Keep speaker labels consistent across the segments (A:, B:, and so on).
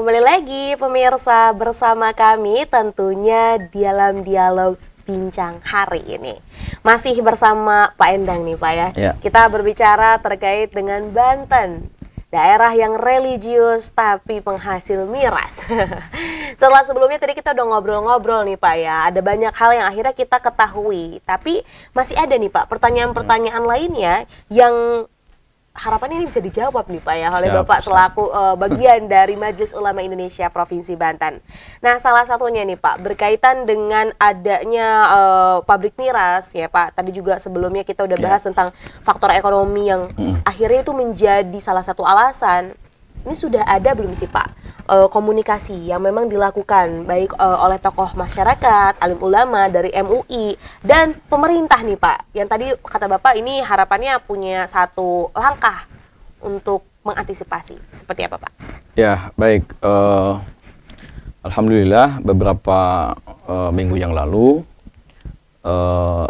A: kembali lagi pemirsa bersama kami tentunya dalam dialog bincang hari ini. Masih bersama Pak Endang nih Pak ya. Kita berbicara terkait dengan Banten, daerah yang religius tapi penghasil miras. Setelah sebelumnya tadi kita udah ngobrol-ngobrol nih Pak ya, ada banyak hal yang akhirnya kita ketahui. Tapi masih ada nih Pak pertanyaan-pertanyaan lainnya yang harapan ini bisa dijawab nih Pak ya oleh Bapak selaku bagian dari Majelis Ulama Indonesia Provinsi Banten. Nah, salah satunya nih Pak berkaitan dengan adanya pabrik miras ya Pak. Tadi juga sebelumnya kita udah bahas tentang faktor ekonomi yang akhirnya itu menjadi salah satu alasan. Ini sudah ada belum sih Pak komunikasi yang memang dilakukan baik oleh tokoh masyarakat, alim ulama dari MUI dan pemerintah nih Pak. Yang tadi kata Bapak ini harapannya punya satu langkah untuk mengantisipasi. Seperti apa Pak?
B: Ya baik, alhamdulillah beberapa minggu yang lalu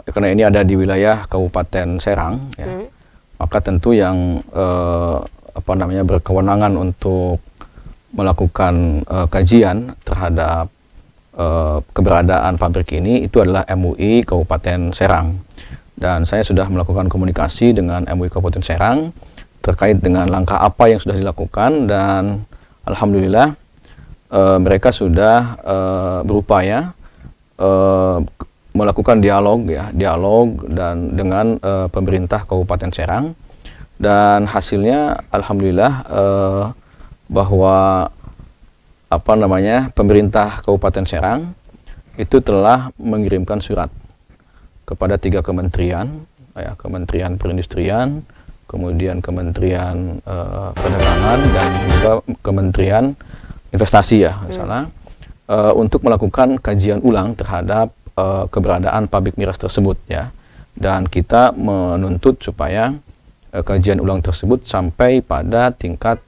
B: karena ini ada di wilayah Kabupaten Serang ya, maka tentu yang berkewenangan untuk melakukan kajian terhadap keberadaan pabrik ini itu adalah MUI Kabupaten Serang, dan saya sudah melakukan komunikasi dengan MUI Kabupaten Serang terkait dengan langkah apa yang sudah dilakukan, dan alhamdulillah mereka sudah berupaya melakukan dialog dan dengan pemerintah Kabupaten Serang. Dan hasilnya alhamdulillah bahwa pemerintah Kabupaten Serang itu telah mengirimkan surat kepada 3 kementerian, Kementerian Perindustrian, kemudian Kementerian Perdagangan dan juga Kementerian Investasi untuk melakukan kajian ulang terhadap keberadaan pabrik miras tersebut ya. Dan kita menuntut supaya kajian ulang tersebut sampai pada tingkat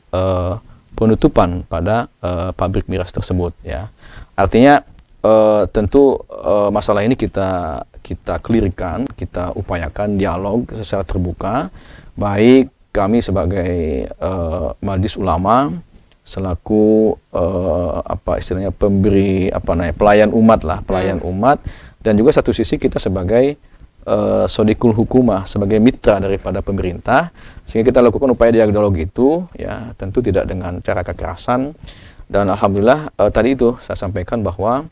B: penutupan pada pabrik miras tersebut ya. Artinya tentu masalah ini kita clearkan, kita upayakan dialog secara terbuka, baik kami sebagai Majelis Ulama selaku pemberi pelayan umat umat, dan juga satu sisi kita sebagai sodikul hukumah, sebagai mitra daripada pemerintah, sehingga kita lakukan upaya dialog itu ya, tentu tidak dengan cara kekerasan. Dan alhamdulillah tadi itu saya sampaikan bahwa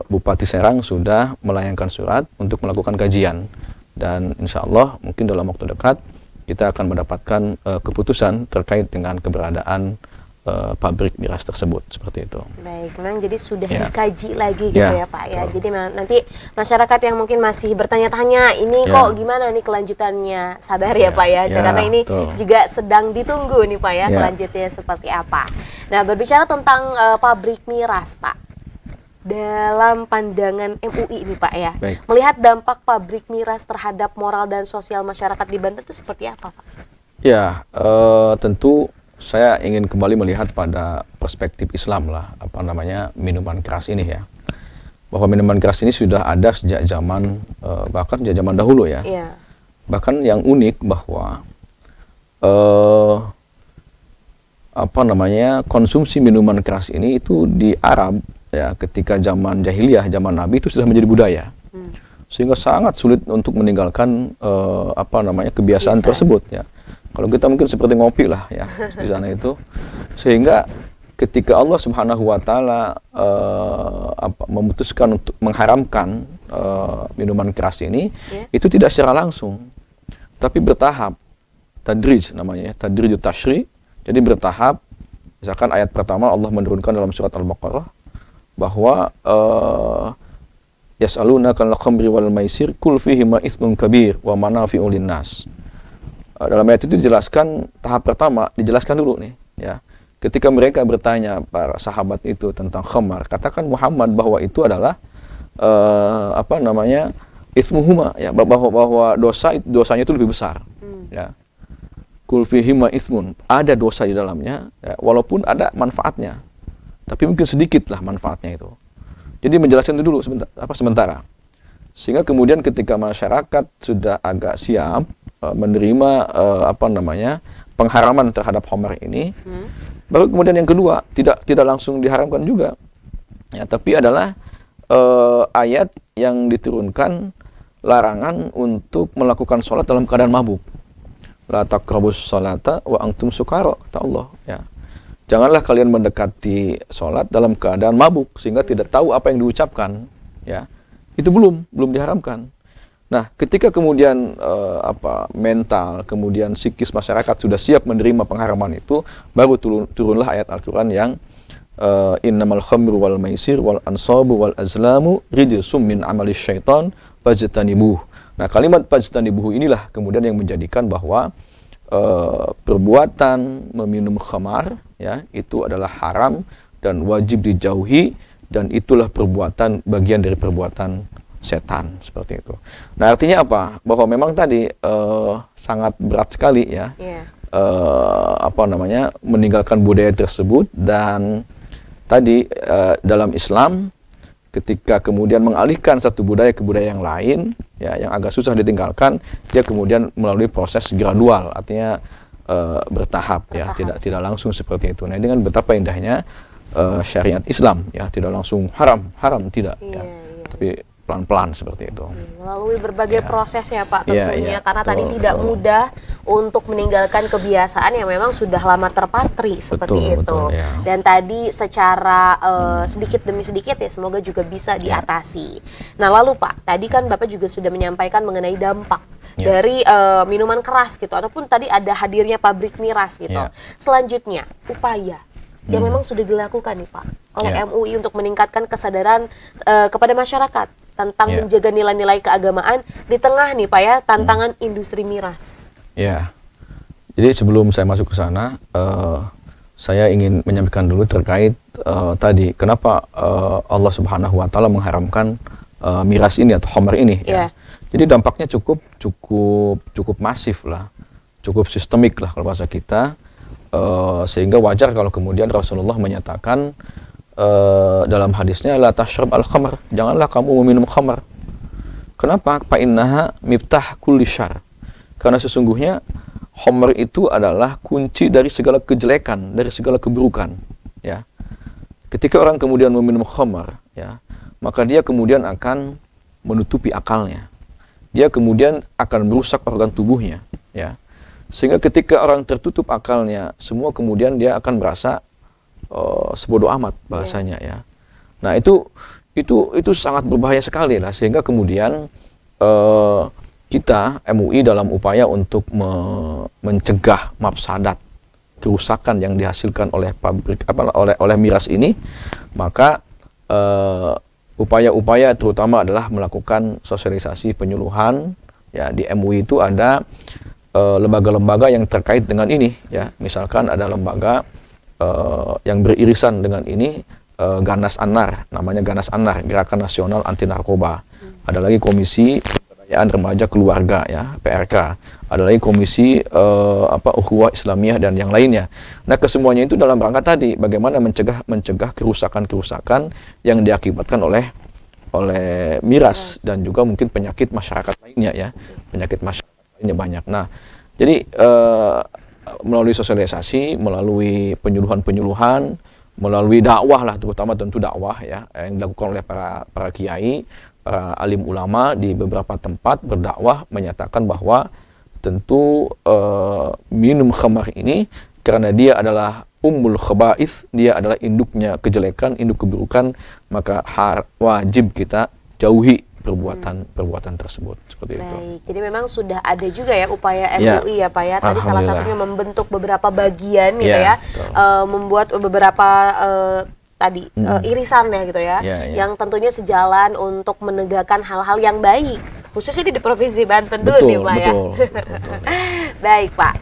B: Bupati Serang sudah melayangkan surat untuk melakukan kajian, dan insya Allah mungkin dalam waktu dekat kita akan mendapatkan keputusan terkait dengan keberadaan pabrik miras tersebut, seperti itu.
A: Baik, memang jadi sudah dikaji lagi gitu ya Pak ya. Jadi nanti masyarakat yang mungkin masih bertanya-tanya ini kok gimana nih kelanjutannya, sabar ya Pak ya, karena ini juga sedang ditunggu nih Pak ya kelanjutannya seperti apa. Nah, berbicara tentang pabrik miras Pak, dalam pandangan MUI ini Pak ya, melihat dampak pabrik miras terhadap moral dan sosial masyarakat di Banten itu seperti apa Pak?
B: Ya, tentu saya ingin kembali melihat pada perspektif Islam minuman keras ini ya. Bahwa minuman keras ini sudah ada sejak zaman bahkan sejak zaman dahulu ya. Bahkan yang unik bahwa konsumsi minuman keras ini itu di Arab ya, ketika zaman jahiliyah, zaman Nabi itu sudah menjadi budaya. Sehingga sangat sulit untuk meninggalkan kebiasaan tersebut ya. Kalau kita mungkin seperti ngopi lah ya di sana itu, sehingga ketika Allah Subhanahu Wa Taala memutuskan untuk mengharamkan minuman keras ini, itu tidak secara langsung, tapi bertahap, tadrij namanya, tadrijut tashri. Jadi bertahap. Misalkan ayat pertama Allah menurunkan dalam surat Al-Baqarah bahwa yas'alunaka anil khamri wal maisir qul fihima itsmun kabir wa manafi'u linnas. Dalam ayat itu dijelaskan tahap pertama, dijelaskan dulu nih ya. Ketika mereka bertanya para sahabat itu tentang khamar, katakan Muhammad bahwa itu adalah ismuhuma ya, bahwa dosanya itu lebih besar ya. Qul fihima ismun, ada dosa di dalamnya ya, walaupun ada manfaatnya, tapi mungkin sedikit lah manfaatnya itu. Jadi menjelaskan itu dulu sementara. Sehingga kemudian ketika masyarakat sudah agak siap menerima pengharaman terhadap khamar ini, Baru kemudian yang kedua, tidak langsung diharamkan juga, ya, tapi adalah ayat yang diturunkan larangan untuk melakukan sholat dalam keadaan mabuk. La taqrabus sholata wa antum sukara, kata Allah. Ya. Janganlah kalian mendekati sholat dalam keadaan mabuk sehingga tidak tahu apa yang diucapkan. Ya, itu belum diharamkan. Nah, ketika kemudian mental, kemudian psikis masyarakat sudah siap menerima pengharaman itu, baru turunlah ayat Al-Quran yang innamal khamru wal maisir wal ansabu wal azlamu rijsum min amalis syaitan fajtanibuh. Nah, kalimat fajtanibuh inilah kemudian yang menjadikan bahwa perbuatan meminum khamar, ya, itu adalah haram dan wajib dijauhi, dan itulah perbuatan bagian dari perbuatan setan, seperti itu. Nah, artinya apa? Bahwa memang tadi sangat berat sekali, ya, meninggalkan budaya tersebut. Dan tadi dalam Islam, ketika kemudian mengalihkan satu budaya ke budaya yang lain, ya, yang agak susah ditinggalkan, dia kemudian melalui proses gradual, artinya bertahap, ya, tidak langsung seperti itu. Nah, dengan betapa indahnya syariat Islam, ya, tidak langsung haram tidak, ya, tapi pelan-pelan seperti itu.
A: Melalui berbagai proses, ya Pak, tentunya, karena tadi tidak mudah untuk meninggalkan kebiasaan yang memang sudah lama terpatri seperti itu. Ya. Dan tadi secara sedikit demi sedikit, ya, semoga juga bisa diatasi. Nah, lalu Pak, tadi kan Bapak juga sudah menyampaikan mengenai dampak dari minuman keras gitu, ataupun tadi ada hadirnya pabrik miras gitu. Selanjutnya, upaya yang memang sudah dilakukan nih Pak oleh MUI untuk meningkatkan kesadaran kepada masyarakat tentang menjaga nilai-nilai keagamaan di tengah nih Pak, ya, tantangan industri miras.
B: Ya, jadi sebelum saya masuk ke sana, saya ingin menyampaikan dulu terkait tadi kenapa Allah Subhanahu Wa Taala mengharamkan miras ini atau khamar ini. Ya. Jadi dampaknya cukup masif lah, cukup sistemik lah kalau bahasa kita, sehingga wajar kalau kemudian Rasulullah menyatakan dalam hadisnya, la tashrab al-khamar, janganlah kamu meminum khamar. Kenapa? Fa innaha miftah kulli syarr. Karena sesungguhnya khamar itu adalah kunci dari segala kejelekan, dari segala keburukan, ya. Ketika orang kemudian meminum khamar, ya, maka dia kemudian akan menutupi akalnya. Dia kemudian akan merusak organ tubuhnya, ya. Sehingga ketika orang tertutup akalnya, semua kemudian dia akan merasa sebodoh amat bahasanya, ya. Nah, itu sangat berbahaya sekali lah, sehingga kemudian kita MUI dalam upaya untuk mencegah mafsadat, kerusakan yang dihasilkan oleh pabrik oleh miras ini, maka upaya-upaya terutama adalah melakukan sosialisasi penyuluhan, ya. Di MUI itu ada lembaga-lembaga yang terkait dengan ini, ya. Misalkan ada lembaga yang beririsan dengan ini, Ganas Anar, namanya Ganas Anar, Gerakan Nasional Anti Narkoba. Ada lagi Komisi Pemberdayaan Remaja Keluarga, ya, PRK. Ada lagi Komisi Ukhuwah Islamiyah dan yang lainnya. Nah, kesemuanya itu dalam rangka tadi bagaimana mencegah kerusakan-kerusakan yang diakibatkan oleh miras dan juga mungkin penyakit masyarakat lainnya, ya. Penyakit masyarakat lainnya banyak. Nah, jadi melalui sosialisasi, melalui penyuluhan, melalui dakwah lah, terutama tentu dakwah, ya, yang dilakukan oleh para kiai, para alim ulama di beberapa tempat berdakwah menyatakan bahwa tentu minum khamar ini karena dia adalah ummul khaba'is, dia adalah induknya kejelekan, induk keburukan, maka wajib kita jauhi perbuatan tersebut, seperti itu.
A: Baik, jadi memang sudah ada juga ya upaya MUI, ya Pak, ya. Tadi salah satunya membentuk beberapa bagian gitu, ya, membuat beberapa irisannya gitu, ya, yang tentunya sejalan untuk menegakkan hal-hal yang baik, khususnya di Provinsi Banten dulu nih Pak, ya.
B: Betul.
A: Baik Pak.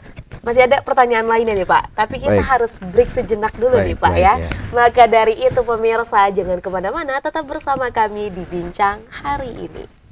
A: Masih ada pertanyaan lainnya nih Pak, tapi kita harus break sejenak dulu nih Pak, ya. Maka dari itu pemirsa, jangan kemana-mana, tetap bersama kami di Bincang Hari Ini.